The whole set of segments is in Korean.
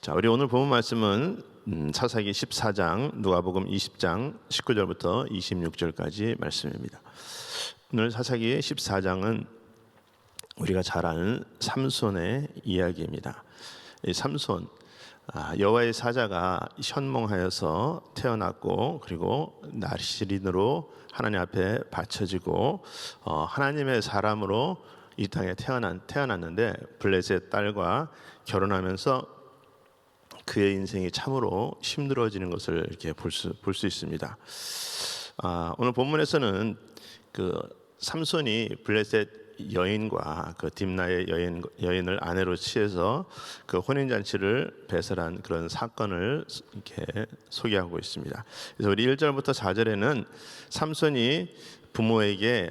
자, 우리 오늘 본문 말씀은 사사기 14장, 누가복음 20장 19절부터 26절까지 말씀입니다. 오늘 사사기 14장은 우리가 잘 아는 삼손의 이야기입니다. 이 삼손, 여호와의 사자가 현몽하여서 태어났고, 그리고 나시린으로 하나님 앞에 바쳐지고, 하나님의 사람으로 이 땅에 태어났는데 블레셋 딸과 결혼하면서 그의 인생이 참으로 힘들어지는 것을 이렇게 볼 수 있습니다. 오늘 본문에서는 그 삼손이 블레셋 여인과 그 딥나의 여인을 아내로 취해서 그 혼인 잔치를 배설한 그런 사건을 이렇게 소개하고 있습니다. 그래서 우리 1절부터 4절에는 삼손이 부모에게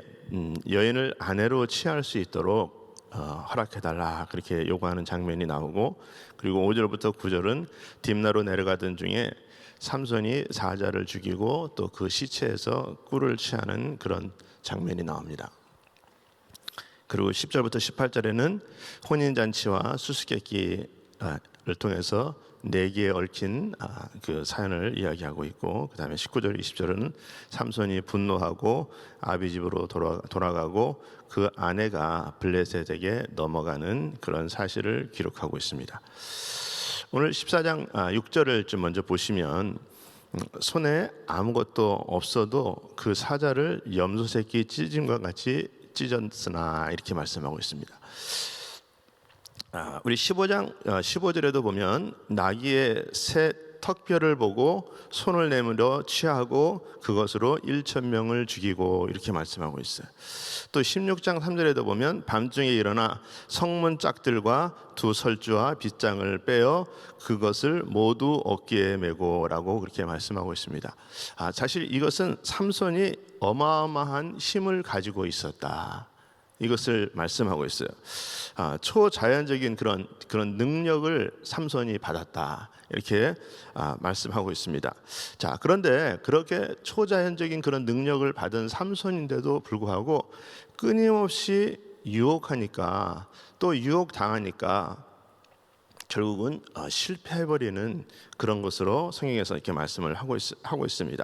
여인을 아내로 취할 수 있도록 허락해달라 그렇게 요구하는 장면이 나오고, 그리고 5절부터 9절은 딥나로 내려가던 중에 삼손이 사자를 죽이고 또 그 시체에서 꿀을 취하는 그런 장면이 나옵니다. 그리고 10절부터 18절에는 혼인잔치와 수수께끼를 통해서 4개에 얽힌 그 사연을 이야기하고 있고, 그 다음에 19절 20절은 삼손이 분노하고 아비 집으로 돌아가고 그 아내가 블레셋에게 넘어가는 그런 사실을 기록하고 있습니다. 오늘 14장 6절을 좀 먼저 보시면, 손에 아무것도 없어도 그 사자를 염소 새끼 찢음과 같이 찢었으나 이렇게 말씀하고 있습니다. 우리 15장 15절에도 보면 나귀의 새 턱뼈를 보고 손을 내밀어 취하고 그것으로 1,000명을 죽이고 이렇게 말씀하고 있어요. 또 16장 3절에도 보면 밤중에 일어나 성문 짝들과 두 설주와 빗장을 빼어 그것을 모두 어깨에 메고 라고 그렇게 말씀하고 있습니다. 사실 이것은 삼손이 어마어마한 힘을 가지고 있었다, 이것을 말씀하고 있어요. 초자연적인 그런 능력을 삼손이 받았다, 이렇게 말씀하고 있습니다. 자, 그런데 그렇게 초자연적인 그런 능력을 받은 삼손인데도 불구하고 끊임없이 유혹하니까, 또 유혹당하니까 결국은 실패해버리는 그런 것으로 성경에서 이렇게 말씀을 하고 있습니다.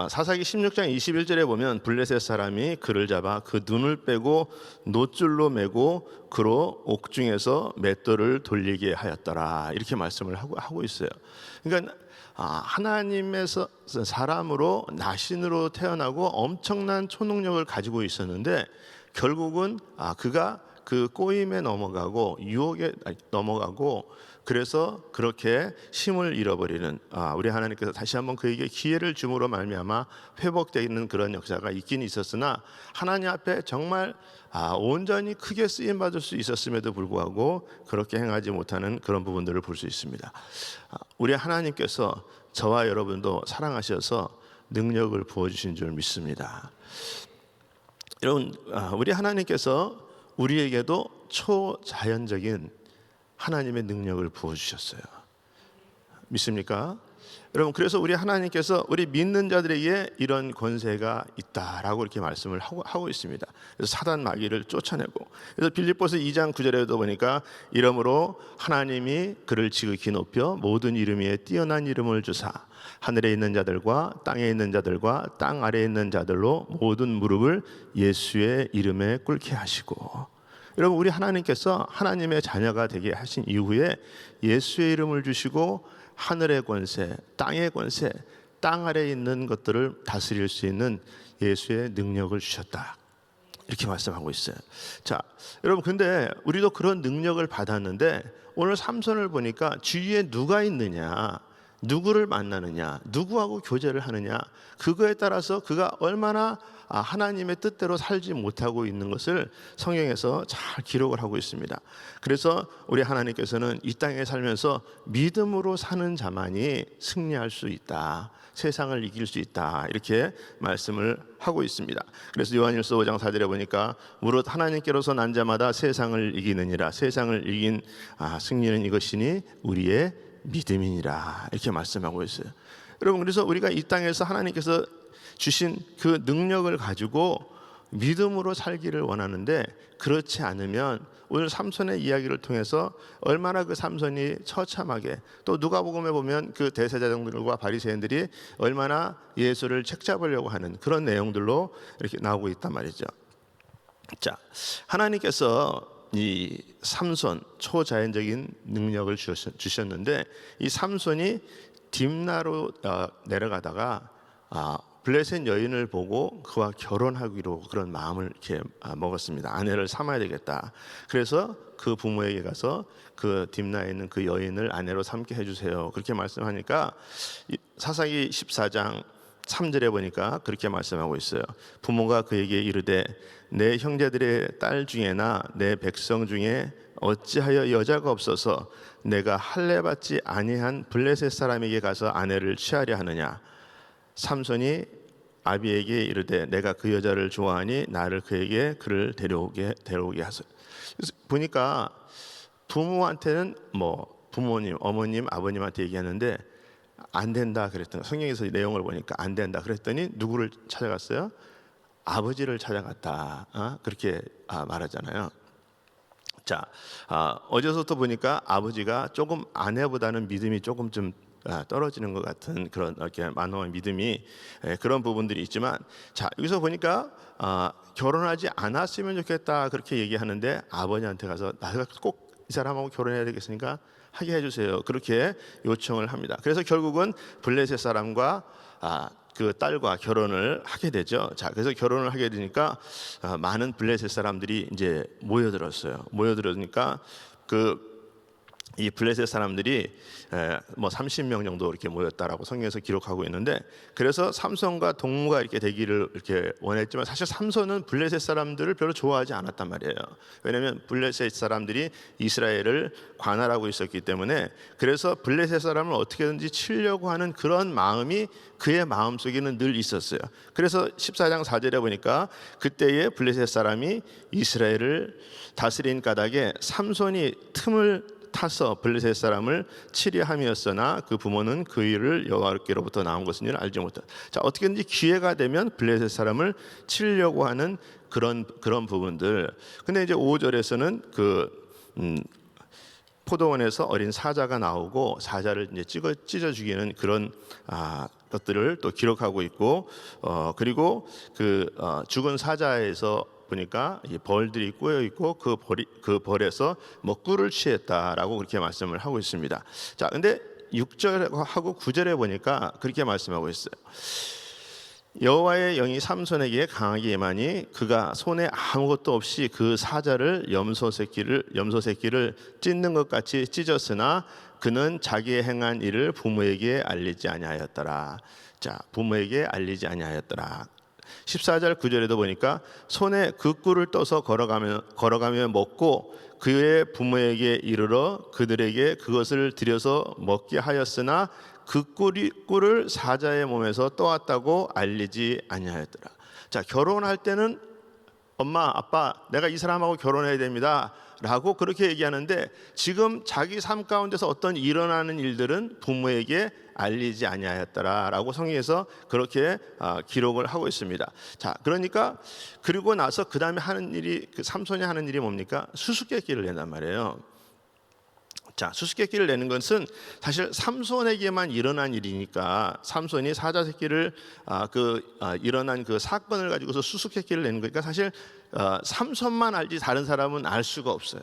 사사기 16장 21절에 보면 블레셋 사람이 그를 잡아 그 눈을 빼고 놋줄로 매고 그로 옥중에서 맷돌을 돌리게 하였더라, 이렇게 말씀을 하고 있어요. 그러니까 하나님에서 사람으로 나신으로 태어나고 엄청난 초능력을 가지고 있었는데 결국은 그가 그 꼬임에 넘어가고 유혹에 넘어가고, 그래서 그렇게 힘을 잃어버리는, 우리 하나님께서 다시 한번 그에게 기회를 줌으로 말미암아 회복되는 그런 역사가 있긴 있었으나, 하나님 앞에 정말 온전히 크게 쓰임 받을 수 있었음에도 불구하고 그렇게 행하지 못하는 그런 부분들을 볼 수 있습니다. 우리 하나님께서 저와 여러분도 사랑하셔서 능력을 부어주신 줄 믿습니다. 여러분, 우리 하나님께서 우리에게도 초자연적인 하나님의 능력을 부어주셨어요. 믿습니까? 여러분, 그래서 우리 하나님께서 우리 믿는 자들에게 이런 권세가 있다라고 이렇게 말씀을 하고 있습니다. 그래서 사단 마귀를 쫓아내고, 그래서 빌립보서 2장 9절에도 보니까 이러므로 하나님이 그를 지극히 높여 모든 이름 위에 뛰어난 이름을 주사 하늘에 있는 자들과 땅에 있는 자들과 땅 아래에 있는 자들로 모든 무릎을 예수의 이름에 꿇게 하시고, 여러분, 우리 하나님께서 하나님의 자녀가 되게 하신 이후에 예수의 이름을 주시고 하늘의 권세, 땅의 권세, 땅 아래에 있는 것들을 다스릴 수 있는 예수의 능력을 주셨다, 이렇게 말씀하고 있어요. 자, 여러분, 근데 우리도 그런 능력을 받았는데 오늘 삼손을 보니까 주위에 누가 있느냐, 누구를 만나느냐, 누구하고 교제를 하느냐, 그거에 따라서 그가 얼마나 하나님의 뜻대로 살지 못하고 있는 것을 성경에서 잘 기록을 하고 있습니다. 그래서 우리 하나님께서는 이 땅에 살면서 믿음으로 사는 자만이 승리할 수 있다, 세상을 이길 수 있다, 이렇게 말씀을 하고 있습니다. 그래서 요한일서 5장 4절에 보니까 무릇 하나님께로서 난 자마다 세상을 이기느니라, 세상을 이긴 승리는 이것이니 우리의 믿음이니라, 이렇게 말씀하고 있어요. 여러분, 그래서 우리가 이 땅에서 하나님께서 주신 그 능력을 가지고 믿음으로 살기를 원하는데, 그렇지 않으면 오늘 삼손의 이야기를 통해서 얼마나 그 삼손이 처참하게, 또 누가복음에 보면 그 대제사장들과 바리새인들이 얼마나 예수를 책잡으려고 하는 그런 내용들로 이렇게 나오고 있단 말이죠. 자, 하나님께서 이 삼손 초자연적인 능력을 주셨는데, 이 삼손이 딥나로 내려가다가 블레셋 여인을 보고 그와 결혼하기로 그런 마음을 이렇게 먹었습니다. 아내를 삼아야 되겠다. 그래서 그 부모에게 가서 그 딥나에 있는 그 여인을 아내로 삼게 해주세요. 그렇게 말씀하니까 사사기 14장 3절에 보니까 그렇게 말씀하고 있어요. 부모가 그에게 이르되 내 형제들의 딸 중에나 내 백성 중에 어찌하여 여자가 없어서 내가 할례 받지 아니한 블레셋 사람에게 가서 아내를 취하려 하느냐. 삼손이 아비에게 이르되 내가 그 여자를 좋아하니 나를 그에게 그를 데려오게 하소서. 보니까 부모한테는 뭐 부모님, 어머님, 아버님한테 얘기하는데 안 된다 그랬더니, 성경에서 내용을 보니까 안 된다 그랬더니 누구를 찾아갔어요? 아버지를 찾아갔다. 그렇게 말하잖아요. 자, 어제서부터 보니까 아버지가 조금 아내보다는 믿음이 조금 좀 떨어지는 것 같은 그런 이렇게 만호한 믿음이, 그런 부분들이 있지만, 자, 여기서 보니까 결혼하지 않았으면 좋겠다 그렇게 얘기하는데 아버지한테 가서 내가 꼭 이 사람하고 결혼해야 되겠으니까 하게 해주세요 그렇게 요청을 합니다. 그래서 결국은 블레셋 사람과 그 딸과 결혼을 하게 되죠. 자, 그래서 결혼을 하게 되니까 많은 블레셋 사람들이 이제 모여들으니까 이 블레셋 사람들이 뭐 30명 정도 이렇게 모였다라고 성경에서 기록하고 있는데, 그래서 삼손과 동무가 이렇게 되기를 이렇게 원했지만 사실 삼손은 블레셋 사람들을 별로 좋아하지 않았단 말이에요. 왜냐하면 블레셋 사람들이 이스라엘을 관할하고 있었기 때문에, 그래서 블레셋 사람을 어떻게든지 치려고 하는 그런 마음이 그의 마음속에는 늘 있었어요. 그래서 14장 4절에 보니까 그때에 블레셋 사람이 이스라엘을 다스린 까닭에 삼손이 틈을 타서 블레셋 사람을 치려함이었으나 그 부모는 그 일을 여호와께로부터 나온 것은 알지 못하다. 자, 어떻게든지 기회가 되면 블레셋 사람을 치려고 하는 그런 부분들. 근데 이제 5절에서는 포도원에서 어린 사자가 나오고 사자를 이제 찢어 죽이는 그런 것들을 또 기록하고 있고, 그리고 죽은 사자에서 보니까 이 벌들이 꼬여 있고 그 벌에서 뭐 꿀을 취했다라고 그렇게 말씀을 하고 있습니다. 자, 근데 6절하고 9절에 보니까 그렇게 말씀하고 있어요. 여호와의 영이 삼손에게 강하게 임하니 그가 손에 아무것도 없이 그 사자를 염소 새끼를 찢는 것 같이 찢었으나 그는 자기의 행한 일을 부모에게 알리지 아니하였더라. 자, 부모에게 알리지 아니하였더라. 14절 9절에도 보니까 손에 그 꿀을 떠서 걸어가며 먹고 그의 부모에게 이르러 그들에게 그것을 들여서 먹게 하였으나 그 꿀을 사자의 몸에서 떠왔다고 알리지 아니하였더라. 자, 결혼할 때는 엄마, 아빠, 내가 이 사람하고 결혼해야 됩니다 라고 그렇게 얘기하는데, 지금 자기 삶 가운데서 어떤 일어나는 일들은 부모에게 알리지 아니하였더라라고 성경에서 그렇게 기록을 하고 있습니다. 자, 그러니까 그리고 나서 그 다음에 하는 일이, 삼손이 하는 일이 뭡니까? 수수께끼를 낸단 말이에요. 자, 수수께끼를 내는 것은 사실 삼손에게만 일어난 일이니까, 삼손이 사자 새끼를 일어난 그 사건을 가지고서 수수께끼를 내는 거니까 사실 삼손만 알지 다른 사람은 알 수가 없어요.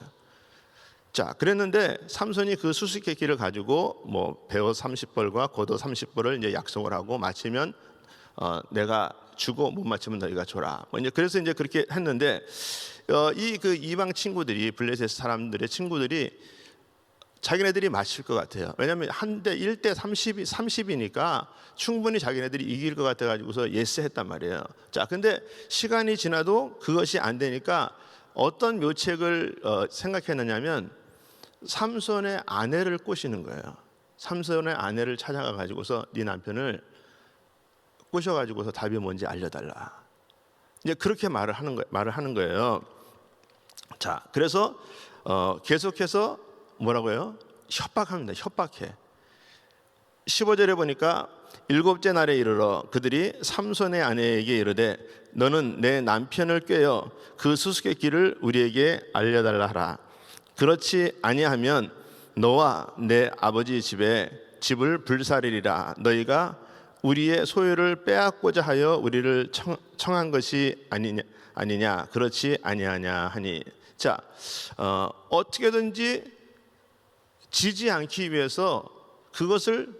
자, 그랬는데 삼손이 그 수수께끼를 가지고 뭐 배옷 30벌과 겉옷 30벌을 이제 약속을 하고, 마치면 내가 주고 못 맞추면 너희가 줘라. 뭐 이제 그래서 이제 그렇게 했는데, 이방 친구들이, 블레셋 사람들의 친구들이 자기네들이 맞힐 것 같아요. 왜냐하면 1대 30이니까 충분히 자기네들이 이길 것 같아 가지고서 예스 했단 말이에요. 자, 근데 시간이 지나도 그것이 안 되니까 어떤 묘책을 생각했느냐면 삼손의 아내를 꼬시는 거예요. 삼손의 아내를 찾아가 가지고서 네 남편을 꼬셔 가지고서 답이 뭔지 알려달라. 이제 그렇게 말을 하는 거예요. 자, 그래서 계속해서 뭐라고요? 협박합니다. 협박해. 15절에 보니까 일곱째 날에 이르러 그들이 삼손의 아내에게 이르되 너는 내 남편을 꾀어 그 수수께끼를 우리에게 알려달라 하라. 그렇지 아니하면 너와 내 아버지 집을 불사르리라. 너희가 우리의 소유를 빼앗고자 하여 우리를 청한 것이 아니냐 그렇지 아니하냐 하니. 자, 어떻게든지 지지 않기 위해서 그것을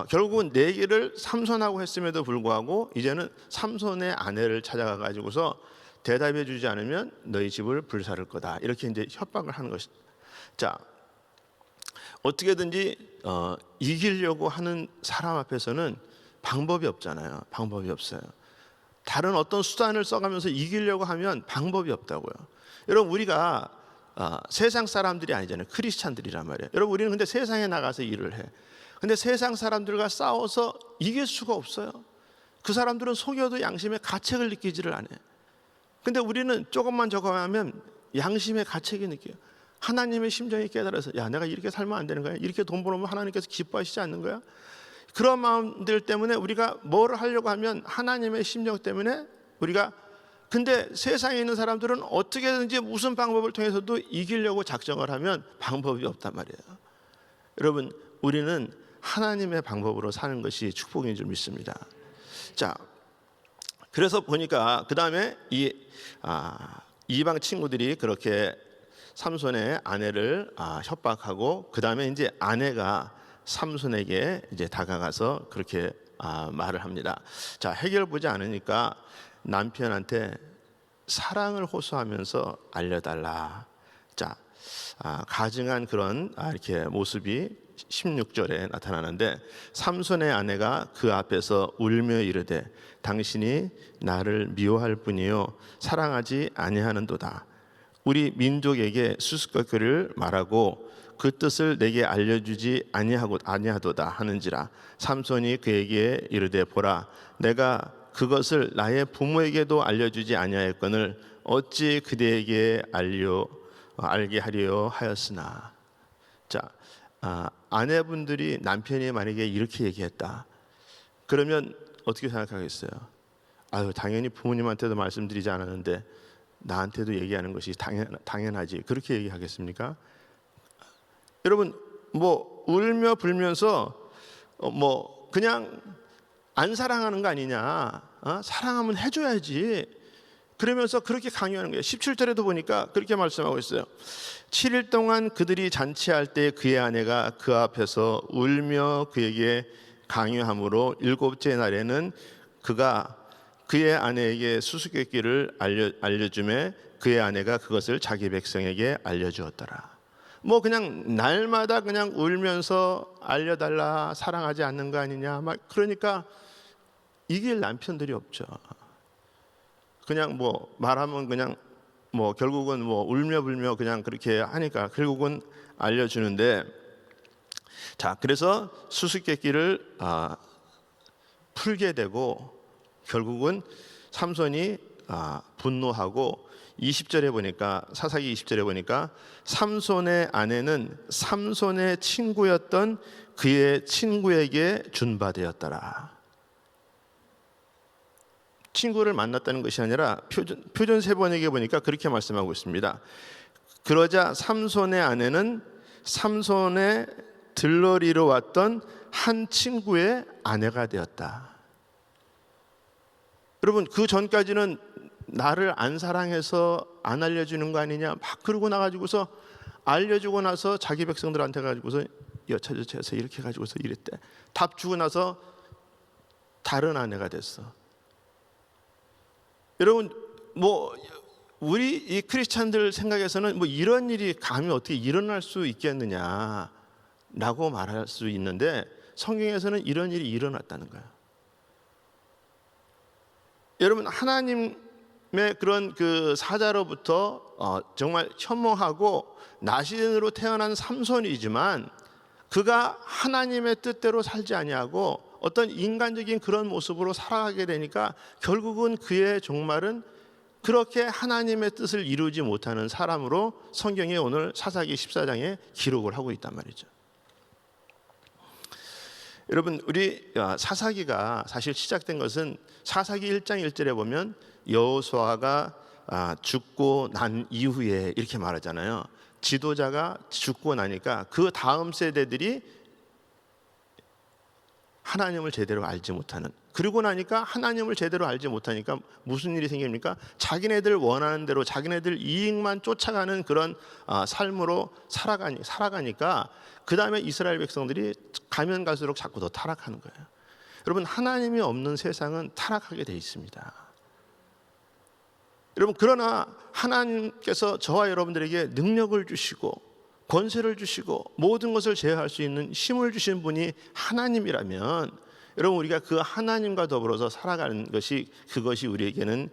결국은 내기를 삼손하고 했음에도 불구하고 이제는 삼손의 아내를 찾아가 가지고서 대답해 주지 않으면 너희 집을 불사를 거다, 이렇게 이제 협박을 하는 것이다. 자, 어떻게든지 이기려고 하는 사람 앞에서는 방법이 없잖아요. 방법이 없어요. 다른 어떤 수단을 써가면서 이기려고 하면 방법이 없다고요. 여러분, 우리가 세상 사람들이 아니잖아요. 크리스찬들이란 말이에요. 여러분, 우리는 근데 세상에 나가서 일을 해. 근데 세상 사람들과 싸워서 이길 수가 없어요. 그 사람들은 속여도 양심의 가책을 느끼지를 않아요. 근데 우리는 조금만 저거 하면 양심의 가책이 느껴요. 하나님의 심정이 깨달아서 야, 내가 이렇게 살면 안 되는 거야? 이렇게 돈 벌면 하나님께서 기뻐하시지 않는 거야? 그런 마음들 때문에 우리가 뭐를 하려고 하면 하나님의 심정 때문에 우리가, 근데 세상에 있는 사람들은 어떻게든지 무슨 방법을 통해서도 이기려고 작정을 하면 방법이 없단 말이에요. 여러분, 우리는 하나님의 방법으로 사는 것이 축복인 줄 믿습니다. 자, 그래서 보니까 그 다음에 이방 친구들이 그렇게 삼손의 아내를 협박하고, 그 다음에 이제 아내가 삼손에게 이제 다가가서 그렇게 말을 합니다. 자, 해결보지 않으니까 남편한테 사랑을 호소하면서 알려달라. 자, 가증한 그런 이렇게 모습이 16절에 나타나는데, 삼손의 아내가 그 앞에서 울며 이르되 당신이 나를 미워할 뿐이요 사랑하지 아니하는도다. 우리 민족에게 수수께끼를 말하고 그 뜻을 내게 알려주지 아니하도다 하는지라. 삼손이 그에게 이르되 보라, 내가 그것을 나의 부모에게도 알려주지 아니하였거늘 어찌 그대에게 알게 하려 하였으나. 자, 아내분들이 남편이 만약에 이렇게 얘기했다 그러면 어떻게 생각하겠어요? 아유, 당연히 부모님한테도 말씀드리지 않았는데 나한테도 얘기하는 것이 당연하지, 그렇게 얘기하겠습니까? 여러분, 뭐 울며 불면서 뭐 그냥 안 사랑하는 거 아니냐, 사랑하면 해줘야지, 그러면서 그렇게 강요하는 거예요. 17절에도 보니까 그렇게 말씀하고 있어요. 7일 동안 그들이 잔치할 때 그의 아내가 그 앞에서 울며 그에게 강요함으로 7째 날에는 그가 그의 아내에게 수수께끼를 알려주매 그의 아내가 그것을 자기 백성에게 알려주었더라. 뭐 그냥 날마다 그냥 울면서 알려달라, 사랑하지 않는 거 아니냐, 막 그러니까 이길 남편들이 없죠. 그냥 뭐 말하면 그냥 뭐 결국은 뭐 울며 불며 그냥 그렇게 하니까 결국은 알려주는데, 자, 그래서 수수께끼를 풀게 되고 결국은 삼손이 분노하고 20절에 보니까, 사사기 20절에 보니까 삼손의 아내는 삼손의 친구였던 그의 친구에게 준바되었더라. 친구를 만났다는 것이 아니라 표준 세번역에 보니까 그렇게 말씀하고 있습니다. 그러자 삼손의 아내는 삼손의 들러리로 왔던 한 친구의 아내가 되었다. 여러분, 그 전까지는 나를 안 사랑해서 안 알려주는 거 아니냐 막 그러고 나가지고서 알려주고 나서 자기 백성들한테 가지고서 여차저차해서 이렇게 가지고서 이랬대. 답 주고 나서 다른 아내가 됐어. 여러분, 뭐 우리 이 크리스찬들 생각에서는 뭐 이런 일이 감히 어떻게 일어날 수 있겠느냐라고 말할 수 있는데, 성경에서는 이런 일이 일어났다는 거예요. 여러분, 하나님의 그런 그 사자로부터 정말 현몽하고 나시인으로 태어난 삼손이지만 그가 하나님의 뜻대로 살지 아니하고 어떤 인간적인 그런 모습으로 살아가게 되니까 결국은 그의 종말은 그렇게 하나님의 뜻을 이루지 못하는 사람으로 성경이 오늘 사사기 14장에 기록을 하고 있단 말이죠. 여러분, 우리 사사기가 사실 시작된 것은 사사기 1장 1절에 보면 여호수아가 죽고 난 이후에 이렇게 말하잖아요. 지도자가 죽고 나니까 그 다음 세대들이 하나님을 제대로 알지 못하는, 그러고 나니까 하나님을 제대로 알지 못하니까 무슨 일이 생깁니까? 자기네들 원하는 대로 자기네들 이익만 쫓아가는 그런 삶으로 살아가니까 그 다음에 이스라엘 백성들이 가면 갈수록 자꾸 더 타락하는 거예요. 여러분, 하나님이 없는 세상은 타락하게 돼 있습니다. 여러분, 그러나 하나님께서 저와 여러분들에게 능력을 주시고 권세를 주시고 모든 것을 제어할 수 있는 힘을 주신 분이 하나님이라면, 여러분, 우리가 그 하나님과 더불어서 살아가는 것이, 그것이 우리에게는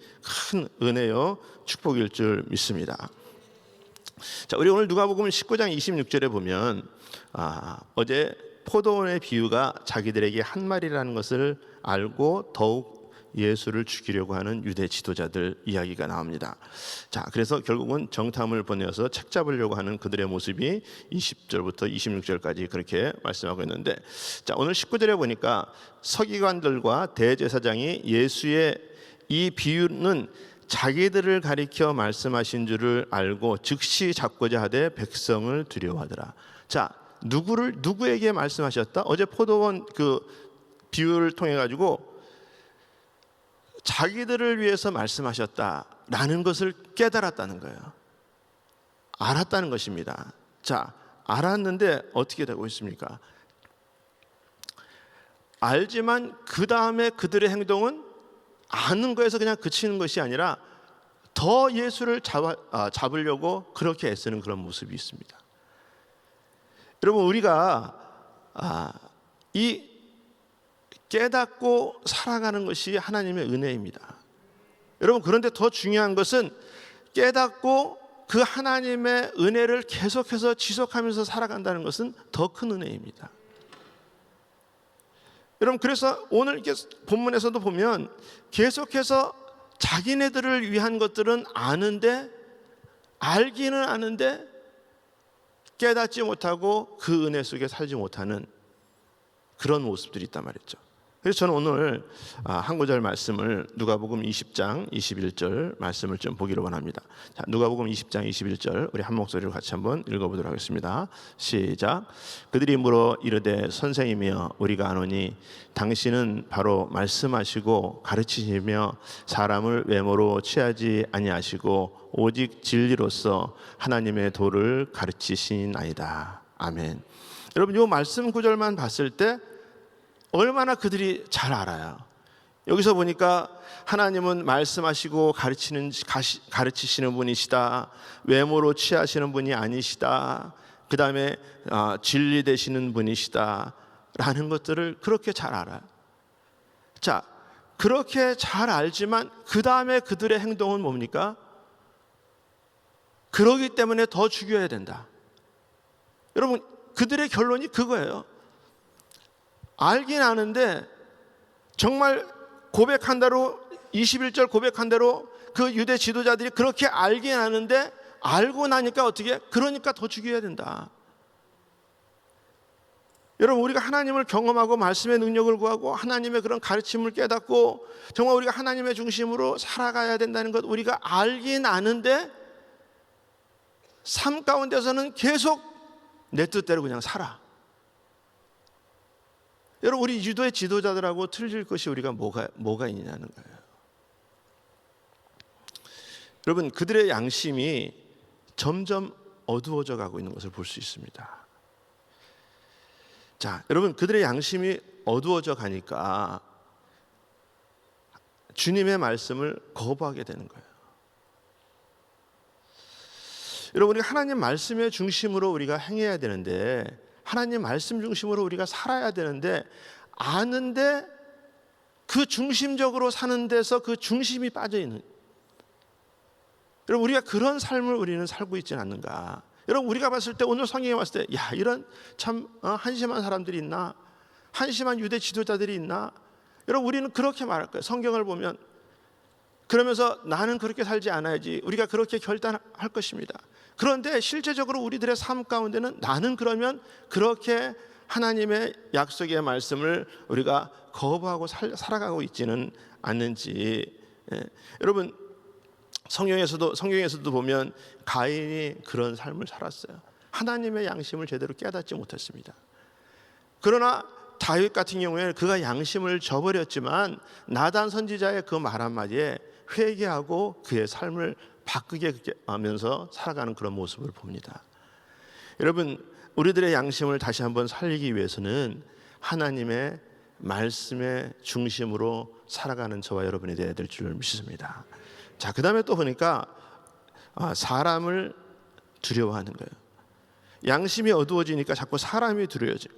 큰 은혜요 축복일 줄 믿습니다. 자, 우리 오늘 누가복음 19장 26절에 보면 어제 포도원의 비유가 자기들에게 한 말이라는 것을 알고 더욱 예수를 죽이려고 하는 유대 지도자들 이야기가 나옵니다. 자, 그래서 결국은 정탐을 보내어서 책 잡으려고 하는 그들의 모습이 20절부터 26절까지 그렇게 말씀하고 있는데, 자, 오늘 19절에 보니까 서기관들과 대제사장이 예수의 이 비유는 자기들을 가리켜 말씀하신 줄을 알고 즉시 잡고자 하되 백성을 두려워하더라. 자, 누구에게 말씀하셨다? 어제 포도원 그 비유를 통해 가지고 자기들을 위해서 말씀하셨다라는 것을 깨달았다는 거예요. 알았다는 것입니다. 자, 알았는데 어떻게 되고 있습니까? 알지만 그 다음에 그들의 행동은 아는 거에서 그냥 그치는 것이 아니라 더 예수를 잡으려고 그렇게 애쓰는 그런 모습이 있습니다. 여러분, 우리가 이 깨닫고 살아가는 것이 하나님의 은혜입니다. 여러분, 그런데 더 중요한 것은 깨닫고 그 하나님의 은혜를 계속해서 지속하면서 살아간다는 것은 더 큰 은혜입니다. 여러분, 그래서 오늘 이렇게 본문에서도 보면 계속해서 자기네들을 위한 것들은 아는데, 알기는 아는데 깨닫지 못하고 그 은혜 속에 살지 못하는 그런 모습들이 있단 말이죠. 그래서 저는 오늘 한 구절 말씀을 누가복음 20장 21절 말씀을 좀 보기로 원합니다. 자, 누가복음 20장 21절 우리 한 목소리로 같이 한번 읽어보도록 하겠습니다. 시작. 그들이 물어 이르되 선생이며 우리가 아노니 당신은 바로 말씀하시고 가르치시며 사람을 외모로 취하지 아니하시고 오직 진리로서 하나님의 도를 가르치시나이다. 아멘. 여러분, 이 말씀 구절만 봤을 때 얼마나 그들이 잘 알아요. 여기서 보니까 하나님은 말씀하시고 가르치시는 분이시다. 외모로 취하시는 분이 아니시다. 그 다음에 진리 되시는 분이시다 라는 것들을 그렇게 잘 알아요. 자, 그렇게 잘 알지만 그 다음에 그들의 행동은 뭡니까? 그러기 때문에 더 죽여야 된다. 여러분, 그들의 결론이 그거예요. 알긴 아는데 정말 고백한 대로 21절 고백한 대로 그 유대 지도자들이 그렇게 알긴 아는데 알고 나니까 어떻게? 그러니까 더 죽여야 된다. 여러분, 우리가 하나님을 경험하고 말씀의 능력을 구하고 하나님의 그런 가르침을 깨닫고 정말 우리가 하나님의 중심으로 살아가야 된다는 것 우리가 알긴 아는데 삶 가운데서는 계속 내 뜻대로 그냥 살아. 여러분, 우리 유도의 지도자들하고 틀릴 것이 우리가 뭐가 있냐는 거예요. 여러분, 그들의 양심이 점점 어두워져 가고 있는 것을 볼 수 있습니다. 자, 여러분, 그들의 양심이 어두워져 가니까 주님의 말씀을 거부하게 되는 거예요. 여러분, 우리가 하나님 말씀의 중심으로 우리가 행해야 되는데, 하나님 말씀 중심으로 우리가 살아야 되는데, 아는데 그 중심적으로 사는 데서 그 중심이 빠져있는, 여러분, 우리가 그런 삶을 우리는 살고 있지는 않는가. 여러분, 우리가 봤을 때, 오늘 성경에 봤을 때, 야, 이런 참 한심한 사람들이 있나, 한심한 유대 지도자들이 있나. 여러분, 우리는 그렇게 말할 거예요. 성경을 보면. 그러면서 나는 그렇게 살지 않아야지, 우리가 그렇게 결단할 것입니다. 그런데 실제적으로 우리들의 삶 가운데는 나는 그러면 그렇게 하나님의 약속의 말씀을 우리가 거부하고 살아가고 있지는 않는지. 여러분, 성경에서도 보면 가인이 그런 삶을 살았어요. 하나님의 양심을 제대로 깨닫지 못했습니다. 그러나 다윗 같은 경우에 그가 양심을 저버렸지만 나단 선지자의 그 말 한마디에 회개하고 그의 삶을 바꾸게 하면서 살아가는 그런 모습을 봅니다. 여러분, 우리들의 양심을 다시 한번 살리기 위해서는 하나님의 말씀의 중심으로 살아가는 저와 여러분이 되어야 될 줄 믿습니다. 자, 그 다음에 또 보니까 사람을 두려워하는 거예요. 양심이 어두워지니까 자꾸 사람이 두려워져요.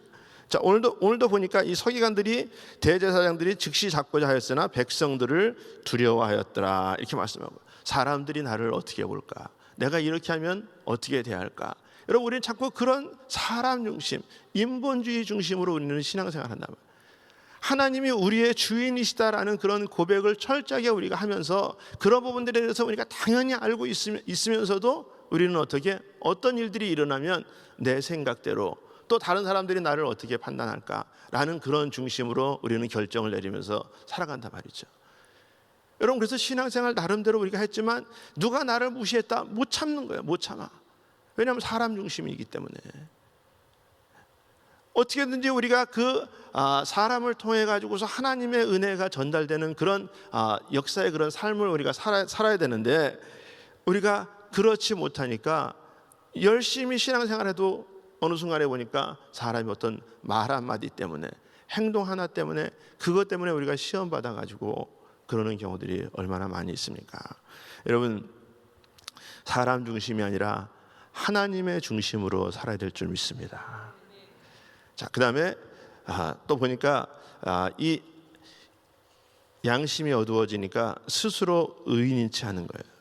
자, 오늘도 보니까 이 서기관들이 대제사장들이 즉시 잡고자 하였으나 백성들을 두려워하였더라 이렇게 말씀하고, 사람들이 나를 어떻게 볼까, 내가 이렇게 하면 어떻게 대할까. 여러분, 우리는 자꾸 그런 사람 중심, 인본주의 중심으로 우리는 신앙생활을 한단 말이에요. 하나님이 우리의 주인이시다라는 그런 고백을 철저하게 우리가 하면서 그런 부분들에 대해서 우리가 당연히 알고 있으면서도 우리는 어떤 일들이 일어나면 내 생각대로, 또 다른 사람들이 나를 어떻게 판단할까라는 그런 중심으로 우리는 결정을 내리면서 살아간단 말이죠. 여러분, 그래서 신앙생활 나름대로 우리가 했지만 누가 나를 무시했다 못 참는 거예요. 못 참아. 왜냐하면 사람 중심이기 때문에. 어떻게든지 우리가 그 사람을 통해 가지고서 하나님의 은혜가 전달되는 그런 역사의 그런 삶을 우리가 살아야 되는데, 우리가 그렇지 못하니까 열심히 신앙생활해도 어느 순간에 보니까 사람이 어떤 말 한마디 때문에, 행동 하나 때문에, 그것 때문에 우리가 시험 받아가지고 그러는 경우들이 얼마나 많이 있습니까? 여러분, 사람 중심이 아니라 하나님의 중심으로 살아야 될 줄 믿습니다. 자, 그 다음에 또 보니까 이 양심이 어두워지니까 스스로 의인인 체 하는 거예요.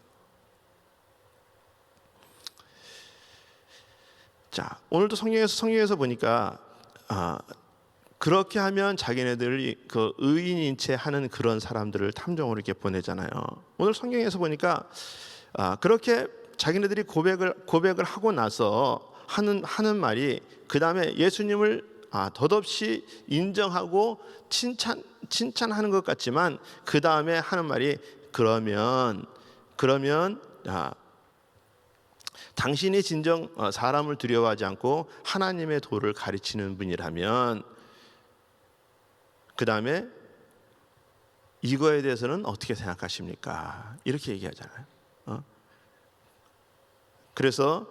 자, 오늘도 성경에서 보니까 그렇게 하면 자기네들이 그 의인인 채 하는 그런 사람들을 탐정으로 이렇게 보내잖아요. 오늘 성경에서 보니까 그렇게 자기네들이 고백을 하고 나서 하는 말이, 그 다음에 예수님을 덧없이 인정하고 칭찬하는 것 같지만 그 다음에 하는 말이, 그러면 당신이 진정 사람을 두려워하지 않고 하나님의 도를 가르치는 분이라면, 그 다음에 이거에 대해서는 어떻게 생각하십니까? 이렇게 얘기하잖아요. 그래서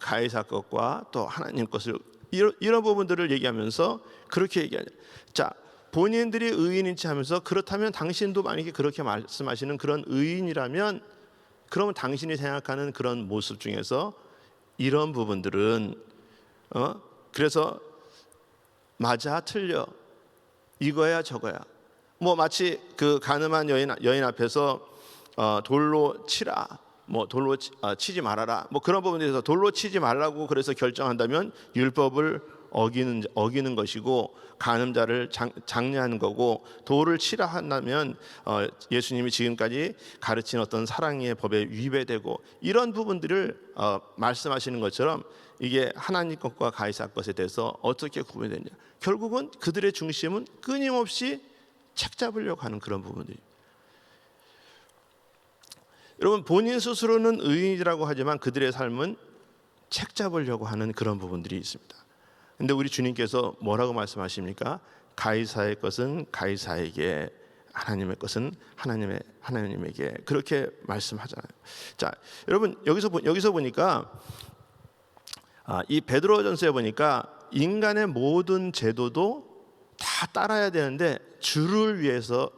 가이사 것과 또 하나님 것을 이런 부분들을 얘기하면서 그렇게 얘기하죠. 자, 본인들이 의인인 체 하면서, 그렇다면 당신도 만약에 그렇게 말씀하시는 그런 의인이라면, 그러면 당신이 생각하는 그런 모습 중에서 이런 부분들은 그래서 맞아 틀려, 이거야 저거야, 뭐 마치 그 가늠한 여인 앞에서 돌로 치라, 뭐 돌로 치지 말아라, 뭐 그런 부분에 대해서 돌로 치지 말라고 그래서 결정한다면 율법을 어기는 것이고 간음자를 장려하는 거고, 돌을 치라 한다면 예수님이 지금까지 가르친 어떤 사랑의 법에 위배되고, 이런 부분들을 말씀하시는 것처럼 이게 하나님 것과 가이사 것에 대해서 어떻게 구분되냐, 결국은 그들의 중심은 끊임없이 책 잡으려고 하는 그런 부분들이. 여러분, 본인 스스로는 의인이라고 하지만 그들의 삶은 책 잡으려고 하는 그런 부분들이 있습니다. 근데 우리 주님께서 뭐라고 말씀하십니까? 가이사의 것은 가이사에게, 하나님의 것은 하나님에게, 그렇게 말씀하잖아요. 자, 여러분, 여기서 보니까 이 베드로전서에 보니까 인간의 모든 제도도 다 따라야 되는데 주를 위해서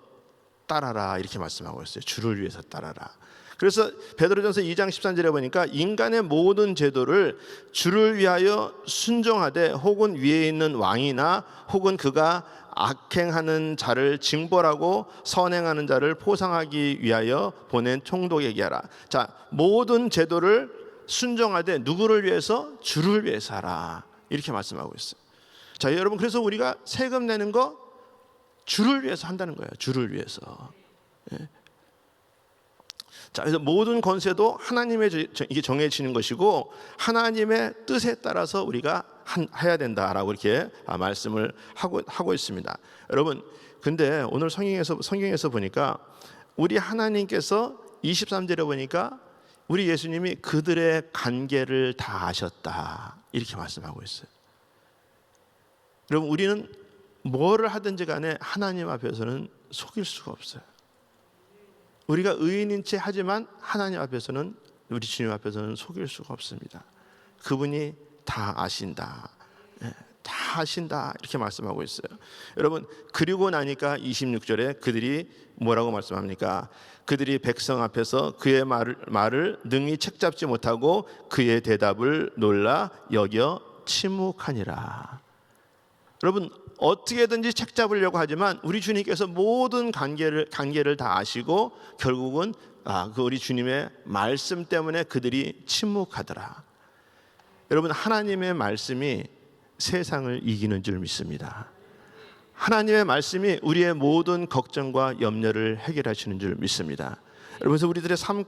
따라라 이렇게 말씀하고 있어요. 주를 위해서 따라라. 그래서 베드로전서 2장 13절에 보니까 인간의 모든 제도를 주를 위하여 순종하되, 혹은 위에 있는 왕이나 혹은 그가 악행하는 자를 징벌하고 선행하는 자를 포상하기 위하여 보낸 총독에게 하라. 자, 모든 제도를 순종하되 누구를 위해서? 주를 위해서 하라 이렇게 말씀하고 있어요. 자, 여러분, 그래서 우리가 세금 내는 거 주를 위해서 한다는 거예요. 주를 위해서. 예. 자, 그래서 모든 권세도 하나님의 이게 정해지는 것이고, 하나님의 뜻에 따라서 우리가 해야 된다라고 이렇게 말씀을 하고 있습니다. 여러분, 근데 오늘 성경에서 보니까 우리 하나님께서 23절에 보니까 우리 예수님이 그들의 관계를 다 아셨다 이렇게 말씀하고 있어요. 여러분, 우리는 뭐를 하든지 간에 하나님 앞에서는 속일 수가 없어요. 우리가 의인인 채 하지만 하나님 앞에서는, 우리 주님 앞에서는 속일 수가 없습니다. 그분이 다 아신다, 다 아신다 이렇게 말씀하고 있어요. 여러분, 그리고 나니까 26절에 그들이 뭐라고 말씀합니까? 그들이 백성 앞에서 그의 말을 능히 책잡지 못하고 그의 대답을 놀라 여겨 침묵하니라. 여러분, 어떻게든지 책잡으려고 하지만 우리 주님께서 모든 관계를 다 아시고 결국은 그 우리 주님의 말씀 때문에 그들이 침묵하더라. 여러분, 하나님의 말씀이 세상을 이기는 줄 믿습니다. 하나님의 말씀이 우리의 모든 걱정과 염려를 해결하시는 줄 믿습니다. 여러분, 그래서 우리들의 삶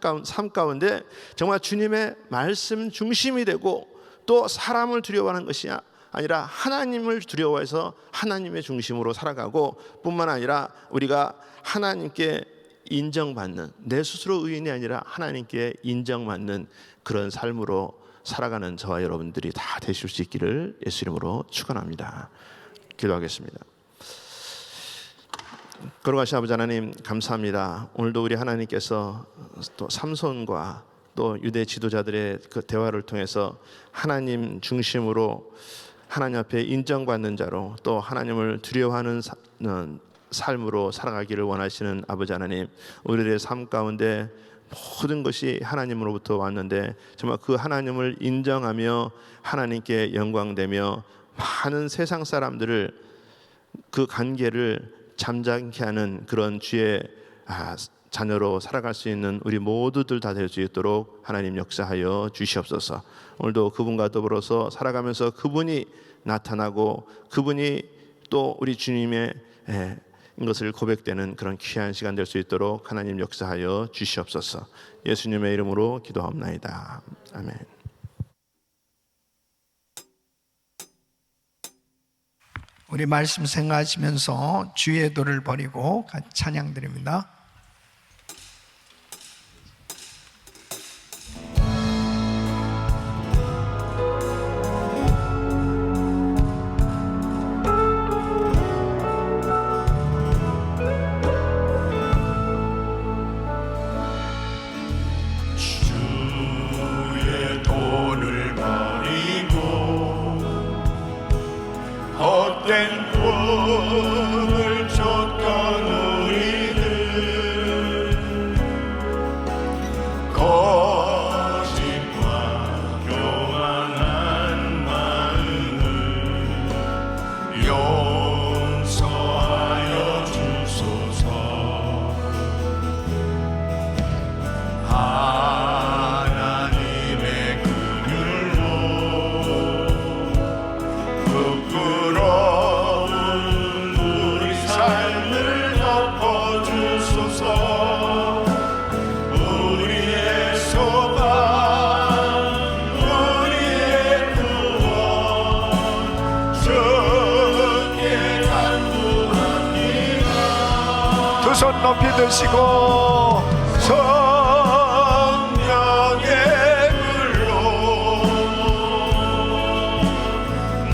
가운데 정말 주님의 말씀 중심이 되고 또 사람을 두려워하는 것이 아니라 하나님을 두려워해서 하나님의 중심으로 살아가고, 뿐만 아니라 우리가 하나님께 인정받는, 내 스스로 의인이 아니라 하나님께 인정받는 그런 삶으로 살아가는 저와 여러분들이 다 되실 수 있기를 예수 이름으로 축원합니다. 기도하겠습니다. 거룩하신 아버지 하나님, 감사합니다. 오늘도 우리 하나님께서 또 삼손과 또 유대 지도자들의 그 대화를 통해서 하나님 중심으로 하나님 앞에 인정받는 자로 또 하나님을 두려워하는 삶으로 살아가기를 원하시는 아버지 하나님, 우리들의 삶 가운데 모든 것이 하나님으로부터 왔는데 정말 그 하나님을 인정하며 하나님께 영광되며 많은 세상 사람들을, 그 관계를 잠잠케 하는 그런 주의 자녀로 살아갈 수 있는 우리 모두들 다 될 수 있도록 하나님 역사하여 주시옵소서. 오늘도 그분과 더불어서 살아가면서 그분이 나타나고 그분이 또 우리 주님의 것을 고백되는 그런 귀한 시간 될 수 있도록 하나님 역사하여 주시옵소서. 예수님의 이름으로 기도하옵나이다. 아멘. 우리 말씀 생각하시면서 주의 도를 버리고 찬양 드립니다. 헛된 꿈을 쫓던 우리들, 거짓과 교만한 마음을 용서하여 주소서. 하나님의 그늘로 부끄러운 우리 삶을 덮어주소서. 우리의 소망, 우리의 구원 주께 간구합니다. 두 손 높이 드시고 성령의 불로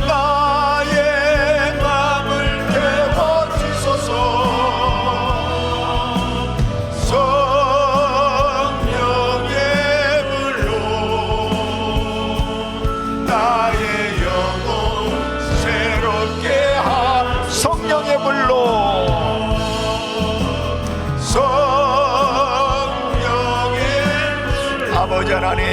나의 맘을 태워주소서. 성령의 불로 나의 영혼 새롭게 성령의 불로 성령의 아버지 하나님,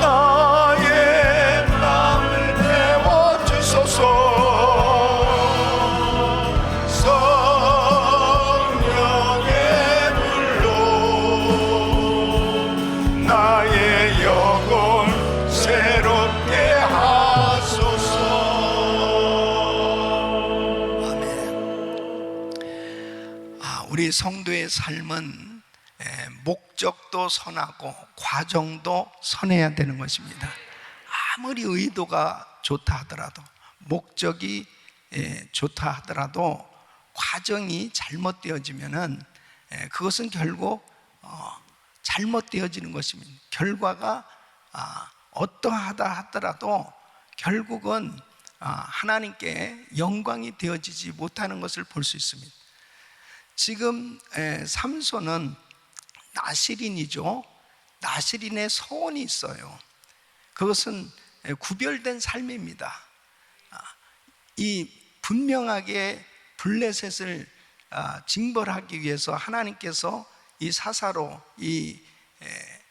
나의 맘을 태워주소서. 성령의 불로 나의 영혼 새롭게 하소서. 아멘. 우리 성도의 삶은 목적도 선하고 과정도 선해야 되는 것입니다. 아무리 의도가 좋다 하더라도, 목적이 좋다 하더라도 과정이 잘못되어지면은 그것은 결국 잘못되어지는 것입니다. 결과가 어떠하다 하더라도 결국은 하나님께 영광이 되어지지 못하는 것을 볼 수 있습니다. 지금 삼손은 나실인이죠. 나실인의 소원이 있어요. 그것은 구별된 삶입니다. 이 분명하게 블레셋을 징벌하기 위해서 하나님께서 이 사사로 이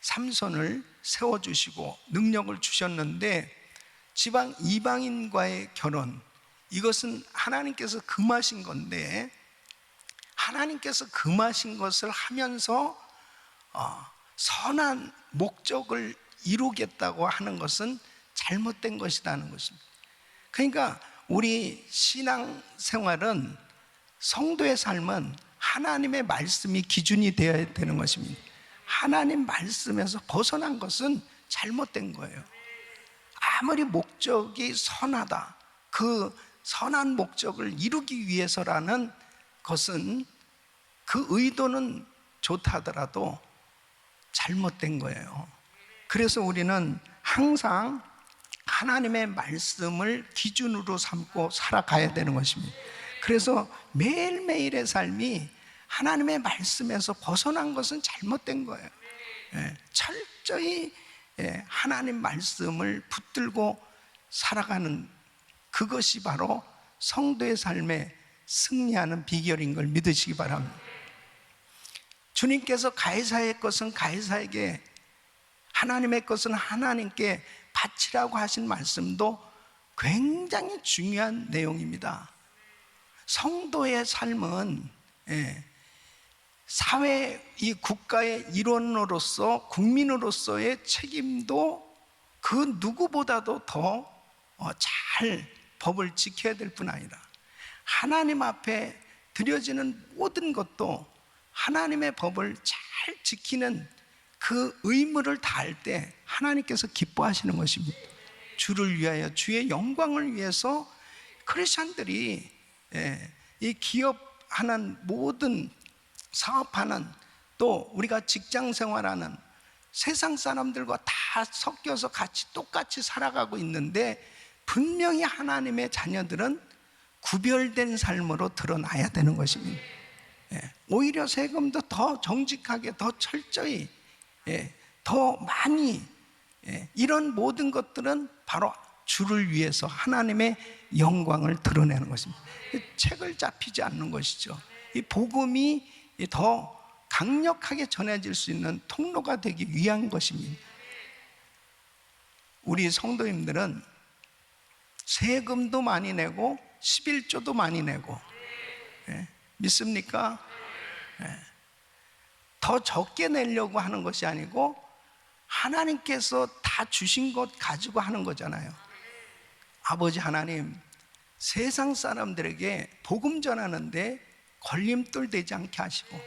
삼손을 세워주시고 능력을 주셨는데, 지방 이방인과의 결혼, 이것은 하나님께서 금하신 건데, 하나님께서 금하신 것을 하면서 선한 목적을 이루겠다고 하는 것은 잘못된 것이라는 것입니다. 그러니까 우리 신앙생활은, 성도의 삶은 하나님의 말씀이 기준이 되어야 되는 것입니다. 하나님 말씀에서 벗어난 것은 잘못된 거예요. 아무리 목적이 선하다, 그 선한 목적을 이루기 위해서라는 것은, 그 의도는 좋다 하더라도 잘못된 거예요. 그래서 우리는 항상 하나님의 말씀을 기준으로 삼고 살아가야 되는 것입니다. 그래서 매일매일의 삶이 하나님의 말씀에서 벗어난 것은 잘못된 거예요. 철저히 하나님 말씀을 붙들고 살아가는, 그것이 바로 성도의 삶에 승리하는 비결인 걸 믿으시기 바랍니다. 주님께서 가이사의 것은 가이사에게, 하나님의 것은 하나님께 바치라고 하신 말씀도 굉장히 중요한 내용입니다. 성도의 삶은 사회, 이 국가의 일원으로서, 국민으로서의 책임도 그 누구보다도 더 잘 법을 지켜야 될 뿐 아니라, 하나님 앞에 드려지는 모든 것도 하나님의 법을 잘 지키는 그 의무를 다할 때 하나님께서 기뻐하시는 것입니다. 주를 위하여, 주의 영광을 위해서 크리스천들이 이 기업하는, 모든 사업하는, 또 우리가 직장 생활하는 세상 사람들과 다 섞여서 같이 똑같이 살아가고 있는데, 분명히 하나님의 자녀들은 구별된 삶으로 드러나야 되는 것입니다. 오히려 세금도 더 정직하게, 더 철저히, 더 많이, 이런 모든 것들은 바로 주를 위해서 하나님의 영광을 드러내는 것입니다. 책을 잡히지 않는 것이죠. 이 복음이 더 강력하게 전해질 수 있는 통로가 되기 위한 것입니다. 우리 성도님들은 세금도 많이 내고 11조도 많이 내고, 믿습니까? 더 적게 내려고 하는 것이 아니고 하나님께서 다 주신 것 가지고 하는 거잖아요. 아버지 하나님, 세상 사람들에게 복음 전하는데 걸림돌 되지 않게 하시고,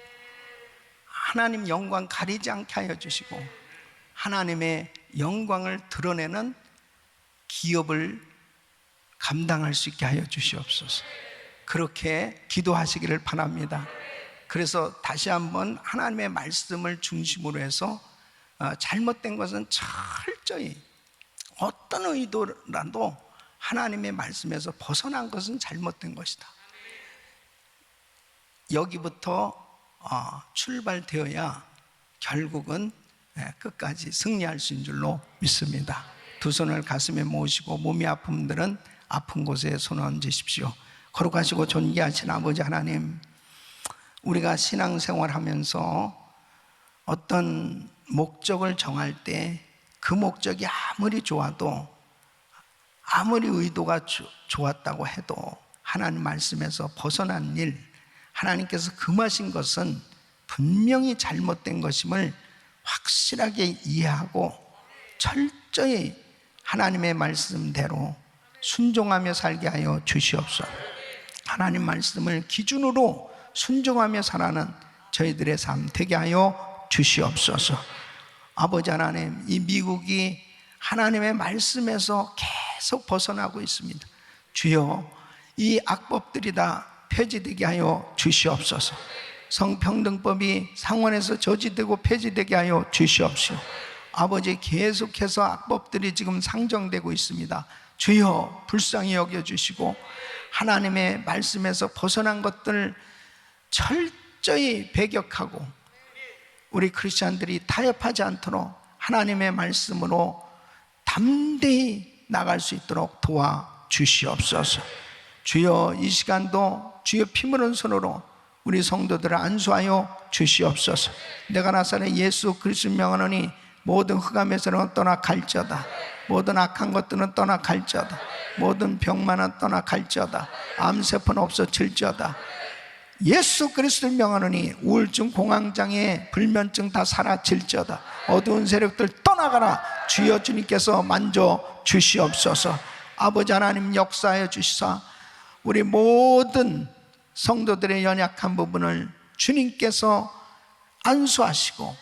하나님 영광 가리지 않게 하여 주시고, 하나님의 영광을 드러내는 기업을 감당할 수 있게 하여 주시옵소서. 그렇게 기도하시기를 바랍니다. 그래서 다시 한번 하나님의 말씀을 중심으로 해서 잘못된 것은 철저히, 어떤 의도라도 하나님의 말씀에서 벗어난 것은 잘못된 것이다. 여기부터 출발되어야 결국은 끝까지 승리할 수 있는 줄로 믿습니다. 두 손을 가슴에 모으시고, 몸이 아픈 분들은 아픈 곳에 손을 얹으십시오. 거룩하시고 존귀하신 아버지 하나님, 우리가 신앙생활하면서 어떤 목적을 정할 때 그 목적이 아무리 좋아도, 아무리 의도가 좋았다고 해도 하나님 말씀에서 벗어난 일, 하나님께서 금하신 것은 분명히 잘못된 것임을 확실하게 이해하고 철저히 하나님의 말씀대로 순종하며 살게 하여 주시옵소서. 하나님 말씀을 기준으로 순종하며 살아가는 저희들의 삶 되게 하여 주시옵소서. 아버지 하나님, 이 미국이 하나님의 말씀에서 계속 벗어나고 있습니다. 주여, 이 악법들이 다 폐지되게 하여 주시옵소서. 성평등법이 상원에서 저지되고 폐지되게 하여 주시옵시오. 아버지, 계속해서 악법들이 지금 상정되고 있습니다. 주여, 불쌍히 여겨주시고 하나님의 말씀에서 벗어난 것들 철저히 배격하고 우리 크리스찬들이 타협하지 않도록 하나님의 말씀으로 담대히 나갈 수 있도록 도와주시옵소서. 주여, 이 시간도 주여 피 묻은 손으로 우리 성도들을 안수하여 주시옵소서. 내가 나사렛 예수 그리스도 명하노니 모든 흑암에서는 떠나갈지어다. 모든 악한 것들은 떠나갈지어다. 모든 병만은 떠나갈지어다. 암세포는 없어질지어다. 예수 그리스도 명하노니 우울증, 공황장애, 불면증 다 사라질지어다. 어두운 세력들 떠나가라. 주여, 주님께서 만져 주시옵소서. 아버지 하나님, 역사하여 주시사 우리 모든 성도들의 연약한 부분을 주님께서 안수하시고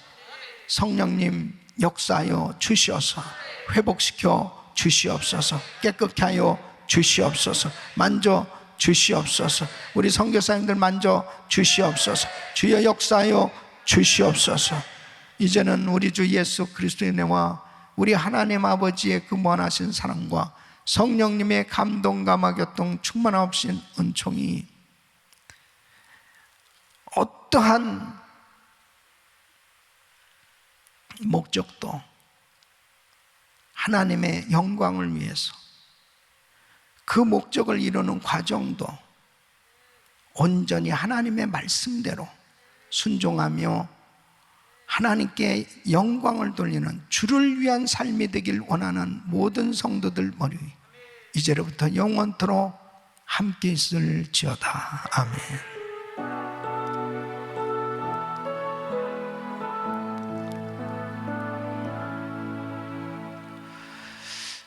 성령님 역사하여 주시옵소서. 회복시켜 주시옵소서. 깨끗게 하여 주시옵소서. 만져 주시옵소서. 우리 선교사님들 만져 주시옵소서. 주여, 역사하여 주시옵소서. 이제는 우리 주 예수 그리스도의 은혜와 우리 하나님 아버지의 그 무한하신 사랑과 성령님의 감동, 감화, 교통, 충만하신 은총이 어떠한 목적도 하나님의 영광을 위해서 그 목적을 이루는 과정도 온전히 하나님의 말씀대로 순종하며 하나님께 영광을 돌리는 주를 위한 삶이 되길 원하는 모든 성도들 머리 위 이제로부터 영원토록 함께 있을지어다. 아멘.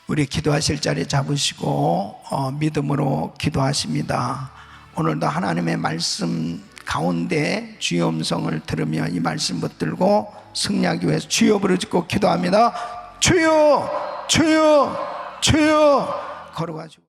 우리 기도하실 자리 잡으시고 믿음으로 기도하십니다. 오늘도 하나님의 말씀 가운데 주의 음성을 들으며 이 말씀 붙들고 승리하기 위해서 주여 부르짖고 기도합니다. 주여, 주여, 주여. 걸어가지고